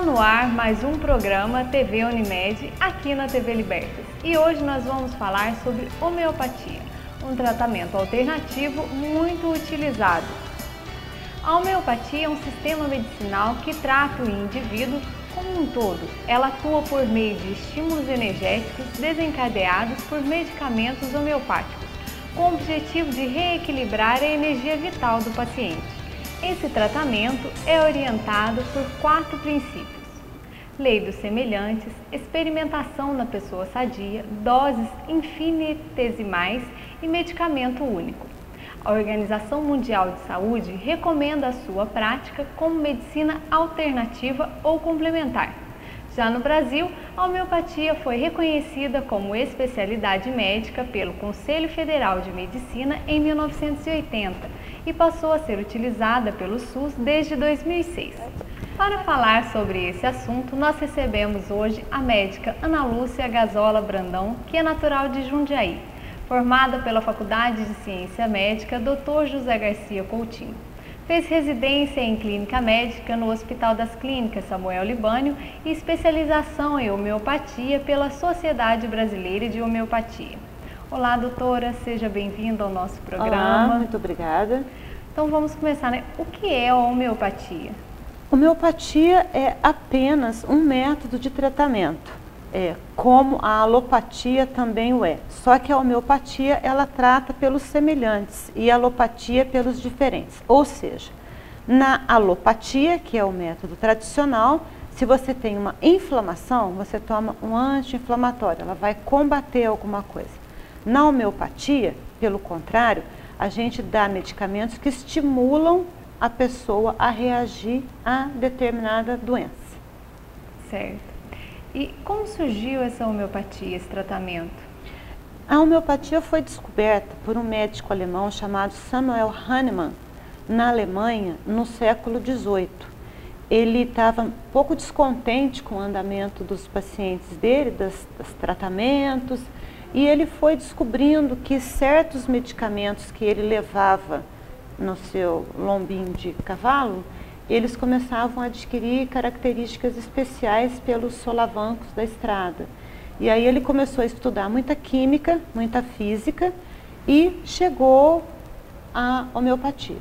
no ar mais um programa TV Unimed aqui na TV Libertas. E hoje nós vamos falar sobre homeopatia, um tratamento alternativo muito utilizado. A homeopatia é um sistema medicinal que trata o indivíduo como um todo. Ela atua por meio de estímulos energéticos desencadeados por medicamentos homeopáticos, com o objetivo de reequilibrar a energia vital do paciente. Esse tratamento é orientado por 4 princípios: lei dos semelhantes, experimentação na pessoa sadia, doses infinitesimais e medicamento único. A Organização Mundial de Saúde recomenda a sua prática como medicina alternativa ou complementar. Já no Brasil, a homeopatia foi reconhecida como especialidade médica pelo Conselho Federal de Medicina em 1980 e passou a ser utilizada pelo SUS desde 2006. Para falar sobre esse assunto, nós recebemos hoje a médica Ana Lúcia Gazola Brandão, que é natural de Jundiaí, formada pela Faculdade de Ciência Médica Dr. José Garcia Coutinho. Fez residência em clínica médica no Hospital das Clínicas Samuel Libânio e especialização em homeopatia pela Sociedade Brasileira de Homeopatia. Olá, doutora, seja bem-vinda ao nosso programa. Olá, muito obrigada. Então vamos começar, né? O que é a homeopatia? Homeopatia é apenas um método de tratamento, como a alopatia também o é. Só que a homeopatia ela trata pelos semelhantes e a alopatia pelos diferentes. Ou seja, na alopatia, que é o método tradicional, se você tem uma inflamação, você toma um anti-inflamatório, ela vai combater alguma coisa. Na homeopatia, pelo contrário, a gente dá medicamentos que estimulam a pessoa a reagir a determinada doença. Certo. E como surgiu essa homeopatia, esse tratamento? A homeopatia foi descoberta por um médico alemão chamado Samuel Hahnemann, na Alemanha, no século XVIII. Ele estava um pouco descontente com o andamento dos pacientes dele, dos tratamentos, e ele foi descobrindo que certos medicamentos que ele levava no seu lombinho de cavalo, eles começavam a adquirir características especiais pelos solavancos da estrada. E aí ele começou a estudar muita química, muita física e chegou à homeopatia.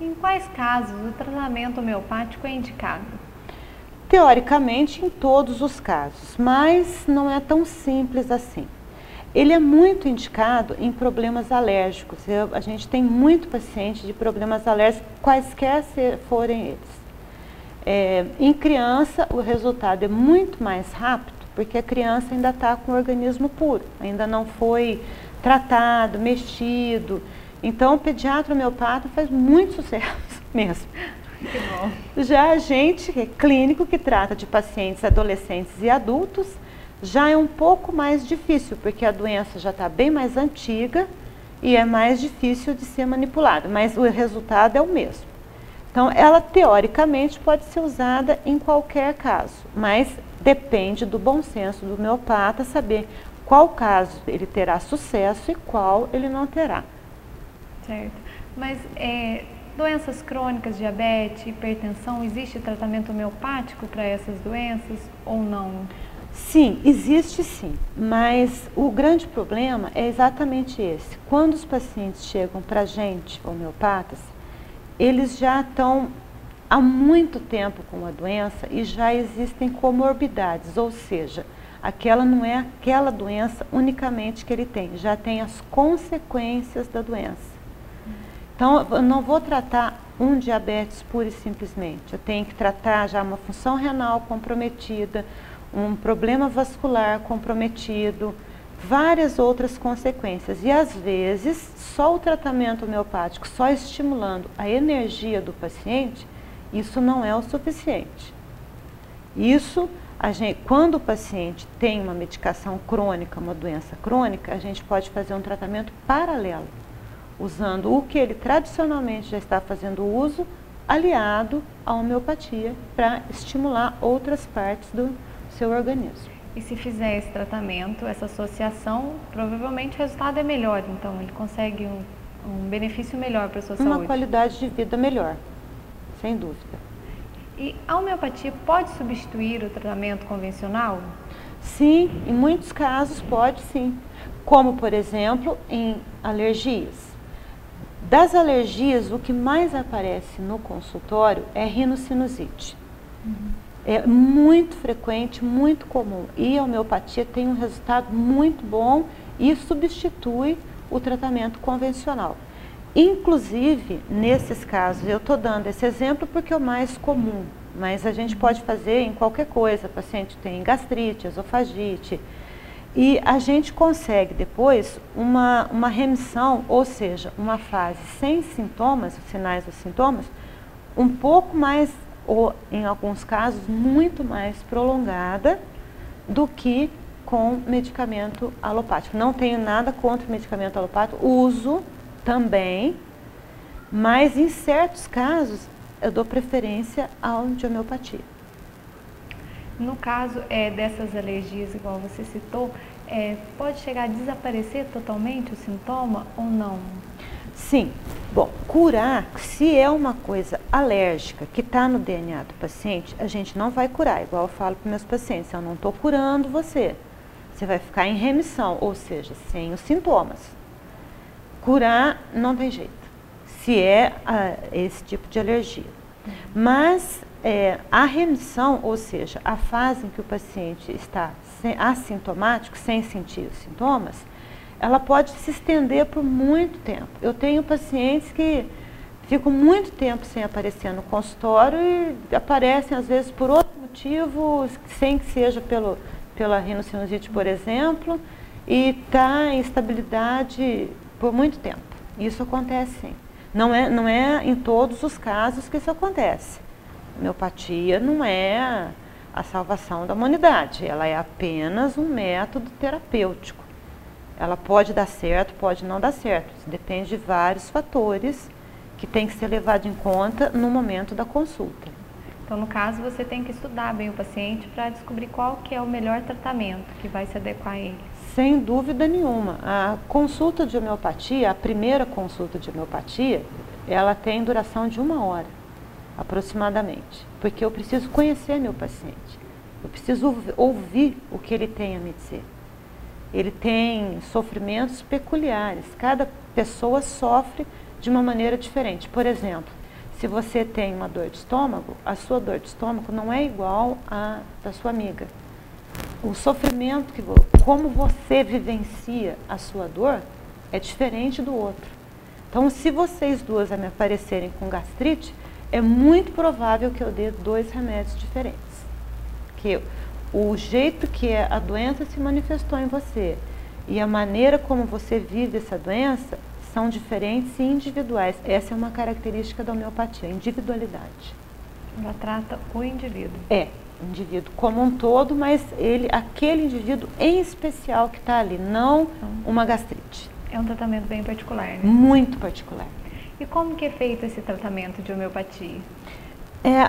Em quais casos o tratamento homeopático é indicado? Teoricamente, em todos os casos, mas não é tão simples assim. Ele é muito indicado em problemas alérgicos. A gente tem muito paciente de problemas alérgicos, quaisquer forem eles. Em criança, o resultado é muito mais rápido, porque a criança ainda está com o organismo puro, ainda não foi tratado, mexido. Então, o pediatra homeopata faz muito sucesso mesmo. Que bom. Já a gente, que é clínico, que trata de pacientes adolescentes e adultos, já é um pouco mais difícil, porque a doença já está bem mais antiga e é mais difícil de ser manipulada, mas o resultado é o mesmo. Então, ela teoricamente pode ser usada em qualquer caso, mas depende do bom senso do homeopata saber qual caso ele terá sucesso e qual ele não terá. Certo. Mas doenças crônicas, diabetes, hipertensão, existe tratamento homeopático para essas doenças ou não? Sim, existe sim, mas o grande problema é exatamente esse. Quando os pacientes chegam para a gente, homeopatas, eles já estão há muito tempo com a doença e já existem comorbidades, ou seja, aquela não é aquela doença unicamente que ele tem, já tem as consequências da doença. Então, eu não vou tratar um diabetes pura e simplesmente, eu tenho que tratar já uma função renal comprometida, um problema vascular comprometido, várias outras consequências. E às vezes, só o tratamento homeopático, só estimulando a energia do paciente, isso não é o suficiente. Isso, quando o paciente tem uma medicação crônica, uma doença crônica, a gente pode fazer um tratamento paralelo, usando o que ele tradicionalmente já está fazendo uso, aliado à homeopatia, para estimular outras partes do seu organismo. E se fizer esse tratamento, essa associação, provavelmente o resultado é melhor, então ele consegue um benefício melhor para a sua saúde. Uma qualidade de vida melhor, sem dúvida. E a homeopatia pode substituir o tratamento convencional? Sim, em muitos casos pode sim. Como, por exemplo, em alergias. Das alergias, o que mais aparece no consultório é rinocinusite. É muito frequente, muito comum. E a homeopatia tem um resultado muito bom e substitui o tratamento convencional. Inclusive, nesses casos, eu estou dando esse exemplo porque é o mais comum, mas a gente pode fazer em qualquer coisa. O paciente tem gastrite, esofagite, e a gente consegue depois uma remissão, ou seja, uma fase sem sintomas, os sinais dos sintomas, um pouco mais, ou em alguns casos, muito mais prolongada do que com medicamento alopático. Não tenho nada contra o medicamento alopático, uso também, mas em certos casos eu dou preferência ao de homeopatia. No caso dessas alergias, igual você citou, pode chegar a desaparecer totalmente o sintoma ou não? Sim. Bom, curar, se é uma coisa alérgica que está no DNA do paciente, a gente não vai curar, igual eu falo para meus pacientes, eu não estou curando você. Você vai ficar em remissão, ou seja, sem os sintomas. Curar não tem jeito, se é esse tipo de alergia. Mas a remissão, ou seja, a fase em que o paciente está assintomático, sem sentir os sintomas, ela pode se estender por muito tempo. Eu tenho pacientes que ficam muito tempo sem aparecer no consultório e aparecem às vezes por outro motivo, sem que seja pela rinocinusite, por exemplo, e está em estabilidade por muito tempo. Isso acontece sim. Não é em todos os casos que isso acontece. A homeopatia não é a salvação da humanidade, ela é apenas um método terapêutico. Ela pode dar certo, pode não dar certo. Isso depende de vários fatores que tem que ser levado em conta no momento da consulta. Então, no caso, você tem que estudar bem o paciente para descobrir qual que é o melhor tratamento que vai se adequar a ele. Sem dúvida nenhuma. A consulta de homeopatia, a primeira consulta de homeopatia, ela tem duração de 1 hora, aproximadamente. Porque eu preciso conhecer meu paciente. Eu preciso ouvir o que ele tem a me dizer. Ele tem sofrimentos peculiares. Cada pessoa sofre de uma maneira diferente. Por exemplo, se você tem uma dor de estômago, a sua dor de estômago não é igual à da sua amiga. O sofrimento, como você vivencia a sua dor, é diferente do outro. Então, se vocês duas me aparecerem com gastrite, é muito provável que eu dê 2 remédios diferentes. Que o jeito que a doença se manifestou em você e a maneira como você vive essa doença são diferentes e individuais. Essa é uma característica da homeopatia, a individualidade. Ela trata o indivíduo. O indivíduo como um todo, mas aquele indivíduo em especial que está ali, não uma gastrite. É um tratamento bem particular, né? Muito particular. E como que é feito esse tratamento de homeopatia?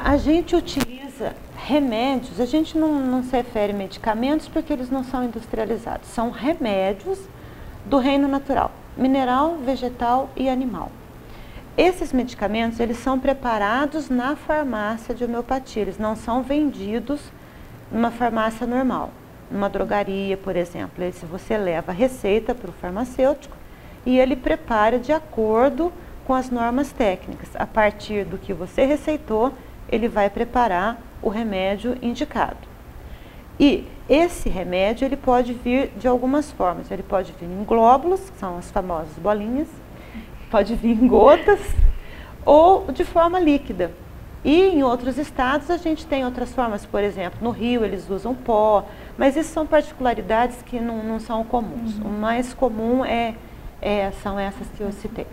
A gente utiliza remédios, a gente não se refere a medicamentos porque eles não são industrializados, são remédios do reino natural, mineral, vegetal e animal. Esses medicamentos, eles são preparados na farmácia de homeopatia, eles não são vendidos numa farmácia normal, numa drogaria, por exemplo. Se você leva a receita para o farmacêutico e ele prepara de acordo com as normas técnicas. A partir do que você receitou, ele vai preparar o remédio indicado. E esse remédio, ele pode vir de algumas formas. Ele pode vir em glóbulos, que são as famosas bolinhas, pode vir em gotas ou de forma líquida. E em outros estados a gente tem outras formas, por exemplo, no Rio eles usam pó, mas isso são particularidades que não são comuns. O mais comum são essas que eu citei.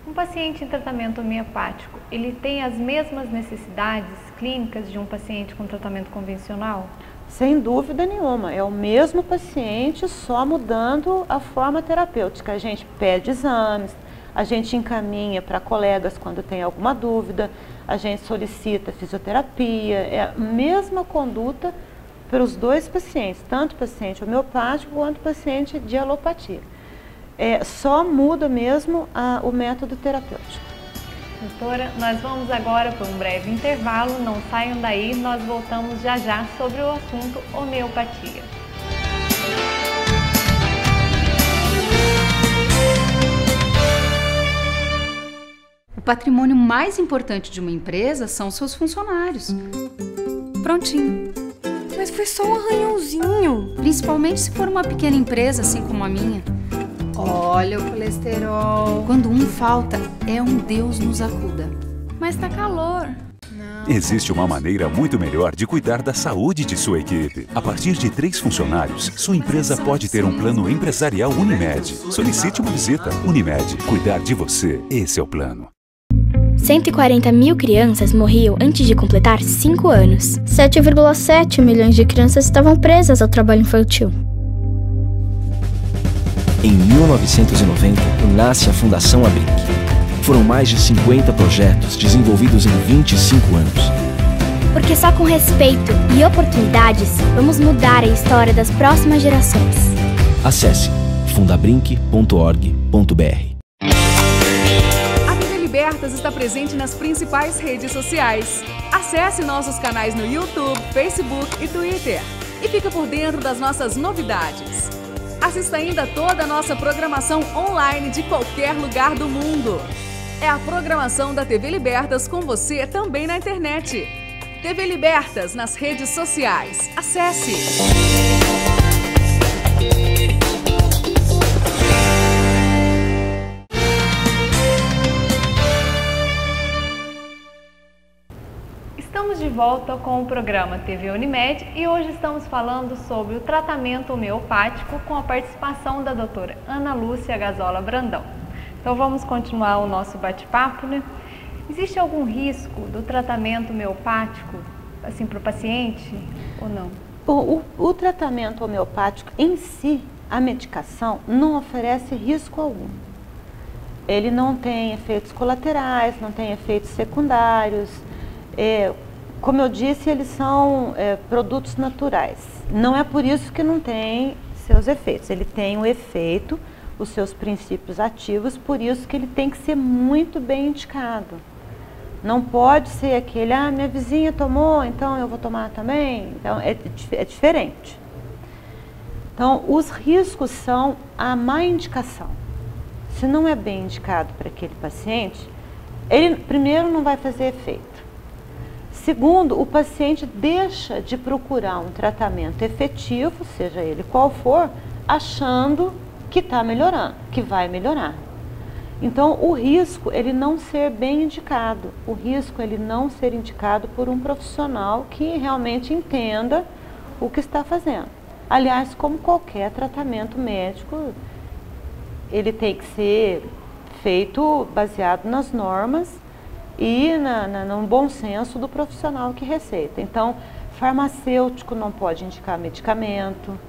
Um paciente em tratamento homeopático, ele tem as mesmas necessidades clínicas de um paciente com tratamento convencional? Sem dúvida nenhuma, é o mesmo paciente, só mudando a forma terapêutica. A gente pede exames, a gente encaminha para colegas quando tem alguma dúvida, a gente solicita fisioterapia, é a mesma conduta para os 2 pacientes, tanto paciente homeopático quanto paciente de alopatia. Só muda mesmo o método terapêutico. Doutora, nós vamos agora para um breve intervalo, não saiam daí, nós voltamos já já sobre o assunto homeopatia. O patrimônio mais importante de uma empresa são seus funcionários. Prontinho. Mas foi só um arranhãozinho. Principalmente se for uma pequena empresa, assim como a minha. Olha o colesterol. Quando um falta, é um Deus nos acuda. Mas tá calor. Existe uma maneira muito melhor de cuidar da saúde de sua equipe. A partir de 3 funcionários, sua empresa pode ter um plano empresarial Unimed. Solicite uma visita. Unimed, cuidar de você. Esse é o plano. 140 mil crianças morriam antes de completar 5 anos. 7,7 milhões de crianças estavam presas ao trabalho infantil. Em 1990, nasce a Fundação Abrinq. Foram mais de 50 projetos desenvolvidos em 25 anos. Porque só com respeito e oportunidades vamos mudar a história das próximas gerações. Acesse fundabrinq.org.br. A TV Libertas está presente nas principais redes sociais. Acesse nossos canais no YouTube, Facebook e Twitter. E fica por dentro das nossas novidades. Assista ainda toda a nossa programação online de qualquer lugar do mundo. É a programação da TV Libertas com você também na internet. TV Libertas nas redes sociais. Acesse! Estamos de volta com o programa TV Unimed e hoje estamos falando sobre o tratamento homeopático com a participação da doutora Ana Lúcia Gazola Brandão. Então vamos continuar o nosso bate-papo, né? Existe algum risco do tratamento homeopático, assim, para o paciente ou não? O tratamento homeopático em si, a medicação, não oferece risco algum. Ele não tem efeitos colaterais, não tem efeitos secundários. Como eu disse, eles são produtos naturais. Não é por isso que não tem seus efeitos. Ele tem um efeito, os seus princípios ativos, por isso que ele tem que ser muito bem indicado. Não pode ser aquele, minha vizinha tomou, então eu vou tomar também. Então, é diferente. Então, os riscos são a má indicação. Se não é bem indicado para aquele paciente, ele, primeiro, não vai fazer efeito. Segundo, o paciente deixa de procurar um tratamento efetivo, seja ele qual for, achando que está melhorando, que vai melhorar. Então, o risco, ele não ser bem indicado, o risco, ele não ser indicado por um profissional que realmente entenda o que está fazendo. Aliás, como qualquer tratamento médico, ele tem que ser feito baseado nas normas e no bom senso do profissional que receita. Então, farmacêutico não pode indicar medicamento,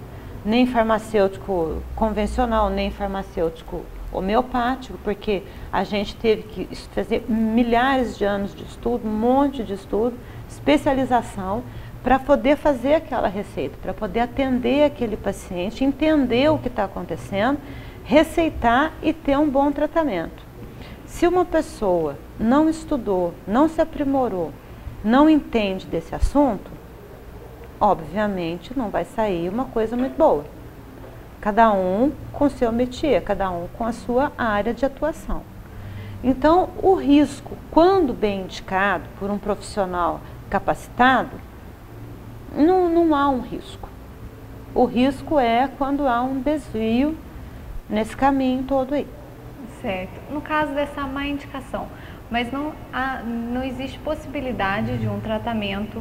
nem farmacêutico convencional, nem farmacêutico homeopático, porque a gente teve que fazer milhares de anos de estudo, um monte de estudo, especialização, para poder fazer aquela receita, para poder atender aquele paciente, entender o que está acontecendo, receitar e ter um bom tratamento. Se uma pessoa não estudou, não se aprimorou, não entende desse assunto, obviamente não vai sair uma coisa muito boa. Cada um com o seu métier, cada um com a sua área de atuação. Então, o risco, quando bem indicado por um profissional capacitado, não há um risco. O risco é quando há um desvio nesse caminho todo aí. Certo. No caso dessa má indicação, mas não existe possibilidade de um tratamento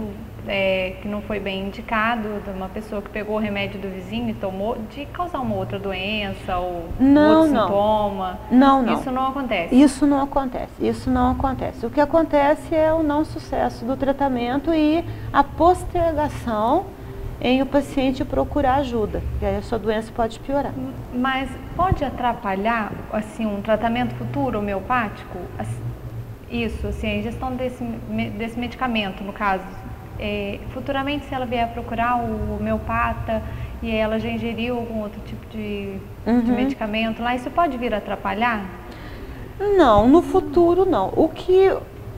que não foi bem indicado, de uma pessoa que pegou o remédio do vizinho e tomou, de causar uma outra doença ou outro sintoma? Não. Isso não acontece? Isso não acontece. O que acontece é o não sucesso do tratamento e a postergação em o paciente procurar ajuda, e aí a sua doença pode piorar. Mas pode atrapalhar, assim, um tratamento futuro homeopático? Isso, assim, a ingestão desse medicamento, no caso. Futuramente, se ela vier procurar o homeopata e ela já ingeriu algum outro tipo de medicamento lá, isso pode vir a atrapalhar? Não, no futuro não. O que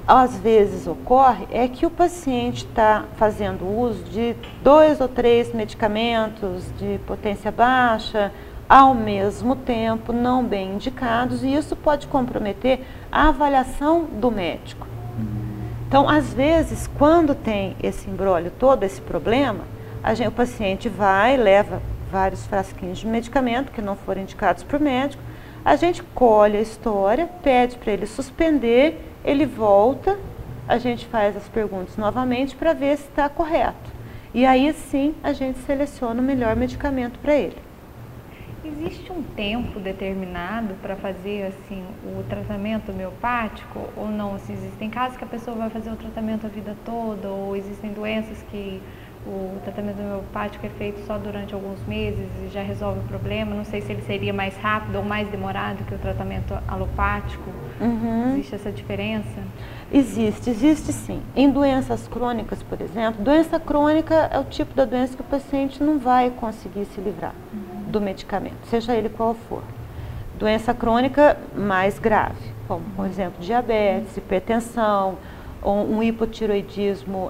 às vezes ocorre é que o paciente está fazendo uso de 2 ou 3 medicamentos de potência baixa ao mesmo tempo, não bem indicados, e isso pode comprometer a avaliação do médico. Então, às vezes, quando tem esse imbróglio todo, esse problema, o paciente vai, leva vários frasquinhos de medicamento que não foram indicados por médico, a gente colhe a história, pede para ele suspender, ele volta, a gente faz as perguntas novamente para ver se está correto. E aí sim a gente seleciona o melhor medicamento para ele. Existe um tempo determinado para fazer assim o tratamento homeopático ou não? Se existem casos que a pessoa vai fazer o tratamento a vida toda, ou existem doenças que o tratamento homeopático é feito só durante alguns meses e já resolve o problema? Não sei se ele seria mais rápido ou mais demorado que o tratamento alopático. Existe essa diferença? Existe sim. Em doenças crônicas, por exemplo, doença crônica é o tipo da doença que o paciente não vai conseguir se livrar do medicamento, seja ele qual for. Doença crônica mais grave, como por exemplo diabetes, hipertensão, ou um hipotiroidismo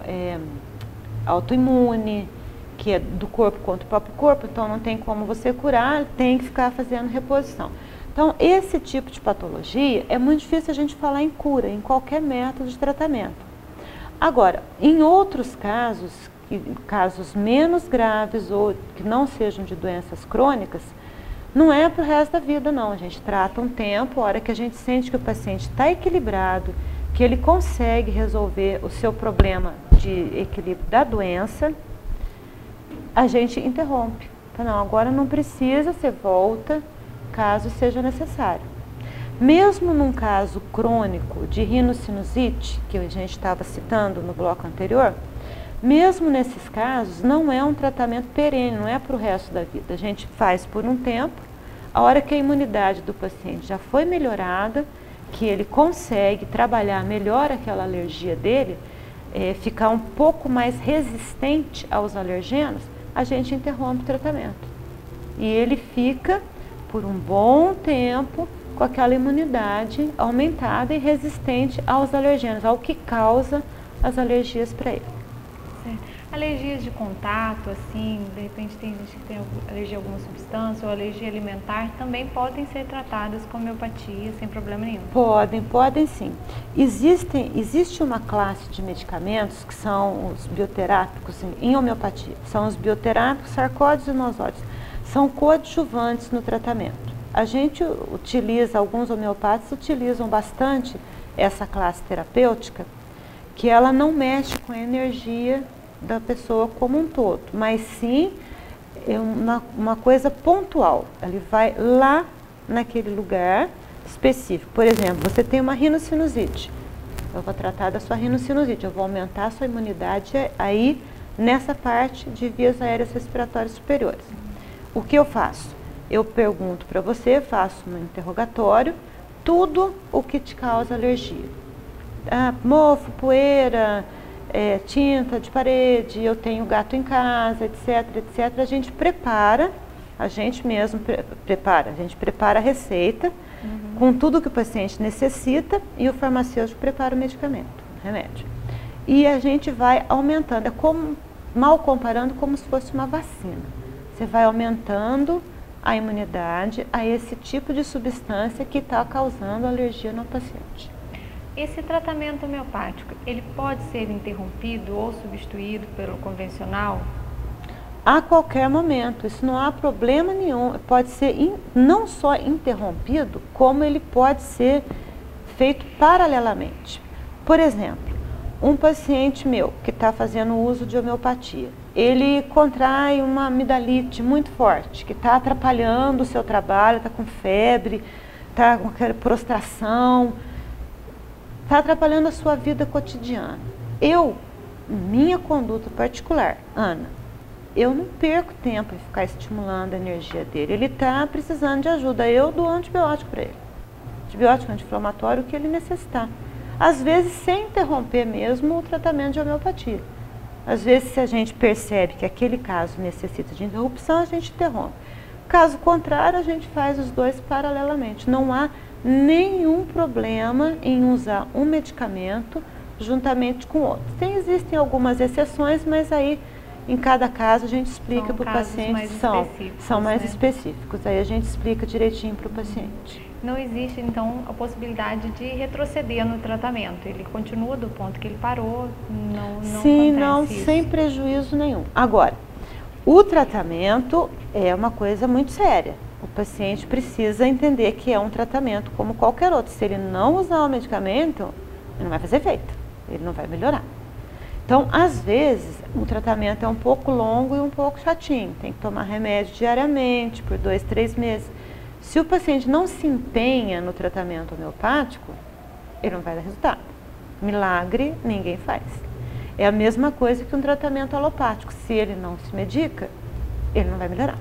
autoimune, que é do corpo contra o próprio corpo, então não tem como você curar, tem que ficar fazendo reposição. Então, esse tipo de patologia é muito difícil a gente falar em cura, em qualquer método de tratamento. Agora, em outros casos, casos menos graves ou que não sejam de doenças crônicas, não é para o resto da vida não, a gente trata um tempo, a hora que a gente sente que o paciente está equilibrado, que ele consegue resolver o seu problema de equilíbrio da doença, a gente interrompe. Então, não, agora não precisa, você volta, caso seja necessário. Mesmo num caso crônico de rinocinusite, que a gente estava citando no bloco anterior, mesmo nesses casos, não é um tratamento perene, não é para o resto da vida. A gente faz por um tempo, a hora que a imunidade do paciente já foi melhorada, que ele consegue trabalhar melhor aquela alergia dele, ficar um pouco mais resistente aos alergenos, a gente interrompe o tratamento. E ele fica por um bom tempo com aquela imunidade aumentada e resistente aos alergenos, ao que causa as alergias para ele. Certo. Alergias de contato, assim, de repente tem gente que tem alergia a alguma substância ou alergia alimentar, também podem ser tratadas com homeopatia sem problema nenhum? Podem sim. Existe uma classe de medicamentos que são os bioterápicos em homeopatia. São os bioterápicos, sarcóides e nosóides. São coadjuvantes no tratamento. A gente utiliza, alguns homeopatas utilizam bastante essa classe terapêutica, que ela não mexe com a energia da pessoa como um todo, mas sim é uma coisa pontual. Ele vai lá naquele lugar específico. Por exemplo, você tem uma rinocinusite. Eu vou tratar da sua rinocinusite, eu vou aumentar a sua imunidade aí nessa parte de vias aéreas respiratórias superiores. O que eu faço? Eu pergunto para você, faço um interrogatório, tudo o que te causa alergia. Mofo, poeira, tinta de parede, eu tenho gato em casa, etc, etc. A gente prepara, a gente mesmo prepara, a gente prepara a receita com tudo que o paciente necessita e o farmacêutico prepara o medicamento, o remédio. E a gente vai aumentando, mal comparando, como se fosse uma vacina. Você vai aumentando a imunidade a esse tipo de substância que está causando alergia no paciente. Esse tratamento homeopático, ele pode ser interrompido ou substituído pelo convencional? A qualquer momento, isso não há problema nenhum. Pode ser não só interrompido, como ele pode ser feito paralelamente. Por exemplo, um paciente meu que está fazendo uso de homeopatia, ele contrai uma amidalite muito forte, que está atrapalhando o seu trabalho, está com febre, está com aquela prostração, está atrapalhando a sua vida cotidiana. Minha conduta particular, Ana, eu não perco tempo em ficar estimulando a energia dele. Ele está precisando de ajuda, eu dou antibiótico para ele. Antibiótico anti-inflamatório, o que ele necessitar. Às vezes sem interromper mesmo o tratamento de homeopatia. Às vezes, se a gente percebe que aquele caso necessita de interrupção, a gente interrompe. Caso contrário, a gente faz os dois paralelamente. Não há nenhum problema em usar um medicamento juntamente com outro. Existem algumas exceções, mas aí em cada caso a gente explica para o paciente, são mais específicos, aí a gente explica direitinho para o paciente. Não existe, então, a possibilidade de retroceder no tratamento? Ele continua do ponto que ele parou? Sim, não, sem prejuízo nenhum. Agora, o tratamento é uma coisa muito séria. O paciente precisa entender que é um tratamento como qualquer outro. Se ele não usar o medicamento, ele não vai fazer efeito, ele não vai melhorar. Então, às vezes, o tratamento é um pouco longo e um pouco chatinho. Tem que tomar remédio diariamente, por 2, 3 meses. Se o paciente não se empenha no tratamento homeopático, ele não vai dar resultado. Milagre ninguém faz. É a mesma coisa que um tratamento alopático. Se ele não se medica, ele não vai melhorar.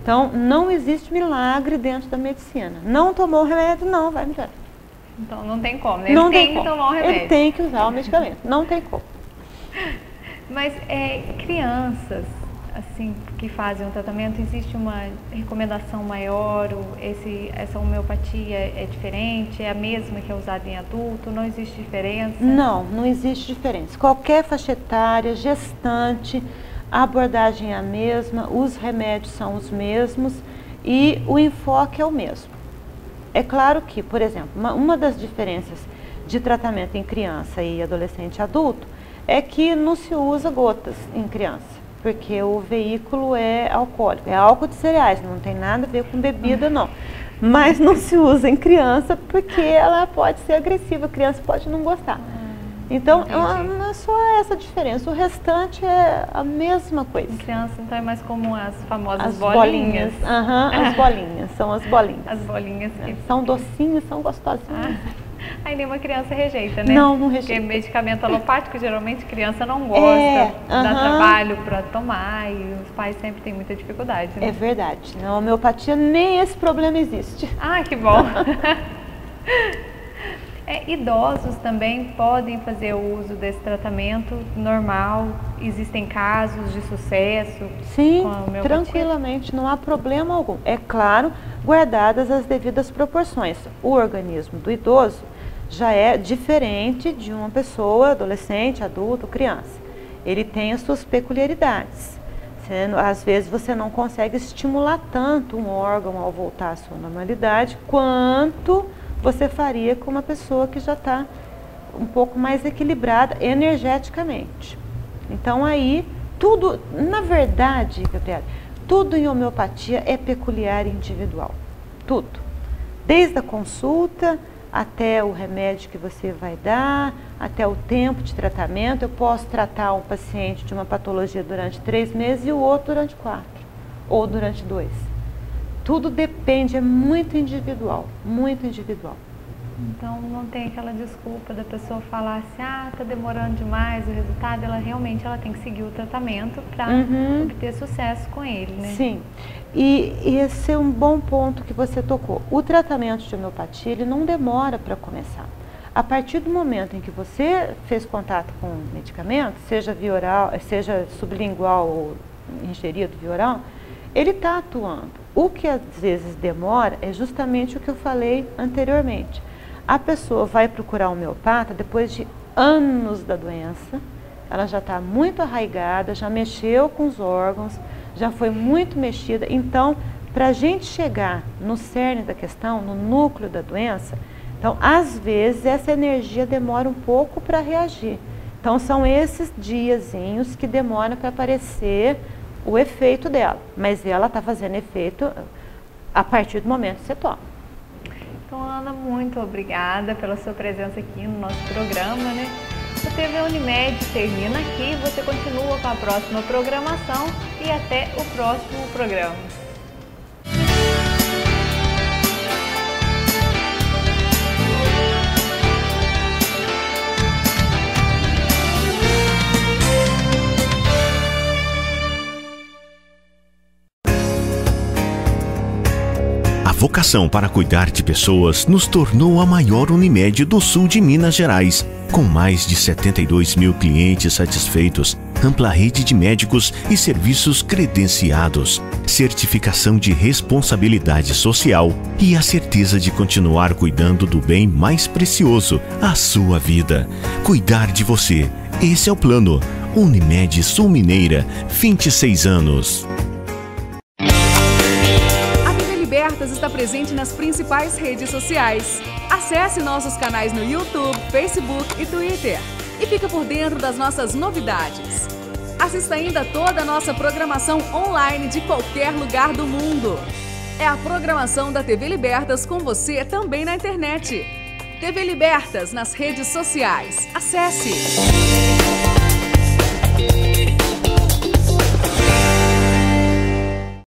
Então, não existe milagre dentro da medicina. Não tomou o remédio, não vai melhorar. Então, não tem como, né? Ele tem que tomar o remédio. Ele tem que usar o medicamento, não tem como. Mas crianças, assim, que fazem o tratamento, existe uma recomendação maior? Essa homeopatia é diferente? É a mesma que é usada em adulto? Não existe diferença? Não existe diferença. Qualquer faixa etária, gestante, a abordagem é a mesma, os remédios são os mesmos e o enfoque é o mesmo. É claro que, por exemplo, uma das diferenças de tratamento em criança e adolescente e adulto é que não se usa gotas em criança, porque o veículo é alcoólico, é álcool de cereais, não tem nada a ver com bebida não. Mas não se usa em criança porque ela pode ser agressiva, a criança pode não gostar. Então, é só essa diferença, o restante é a mesma coisa. Em criança, então, é mais como as famosas bolinhas. As bolinhas, são as bolinhas. As bolinhas. São docinhas, são gostosinhas. Aí nenhuma criança rejeita, né? Não rejeita. Porque medicamento alopático, geralmente criança não gosta, dá trabalho para tomar e os pais sempre têm muita dificuldade, né? É verdade. Na homeopatia nem esse problema existe. Ah, que bom! Idosos também podem fazer o uso desse tratamento normal? Existem casos de sucesso? Sim, com a homeopatia? Tranquilamente, não há problema algum. É claro, guardadas as devidas proporções. O organismo do idoso já é diferente de uma pessoa, adolescente, adulto, criança. Ele tem as suas peculiaridades. Às vezes você não consegue estimular tanto um órgão ao voltar à sua normalidade quanto você faria com uma pessoa que já está um pouco mais equilibrada energeticamente. Então aí, tudo, na verdade, Gabriela, tudo em homeopatia é peculiar e individual. Tudo. Desde a consulta até o remédio que você vai dar, até o tempo de tratamento. Eu posso tratar um paciente de uma patologia durante 3 meses e o outro durante 4, ou durante 2. Tudo depende, é muito individual, muito individual. Então não tem aquela desculpa da pessoa falar assim, tá demorando demais o resultado. Ela realmente tem que seguir o tratamento para obter sucesso com ele, né? Sim, e esse é um bom ponto que você tocou. O tratamento de homeopatia, ele não demora para começar. A partir do momento em que você fez contato com o medicamento, seja via oral, seja sublingual ou ingerido via oral, ele está atuando. O que às vezes demora é justamente o que eu falei anteriormente. A pessoa vai procurar um homeopata depois de anos da doença, ela já está muito arraigada, já mexeu com os órgãos, já foi muito mexida. Então, para a gente chegar no cerne da questão, no núcleo da doença, então, às vezes, essa energia demora um pouco para reagir. Então, são esses diazinhos que demoram para aparecer o efeito dela, mas ela está fazendo efeito a partir do momento que você toma. Então, Ana, muito obrigada pela sua presença aqui no nosso programa, né? O TV Unimed termina aqui, você continua com a próxima programação e até o próximo programa. A vocação para cuidar de pessoas nos tornou a maior Unimed do sul de Minas Gerais. Com mais de 72 mil clientes satisfeitos, ampla rede de médicos e serviços credenciados, certificação de responsabilidade social e a certeza de continuar cuidando do bem mais precioso, a sua vida. Cuidar de você. Esse é o plano. Unimed Sul Mineira, 26 anos. A TV Libertas está presente nas principais redes sociais. Acesse nossos canais no YouTube, Facebook e Twitter. E fica por dentro das nossas novidades. Assista ainda toda a nossa programação online de qualquer lugar do mundo. É a programação da TV Libertas com você também na internet. TV Libertas nas redes sociais. Acesse!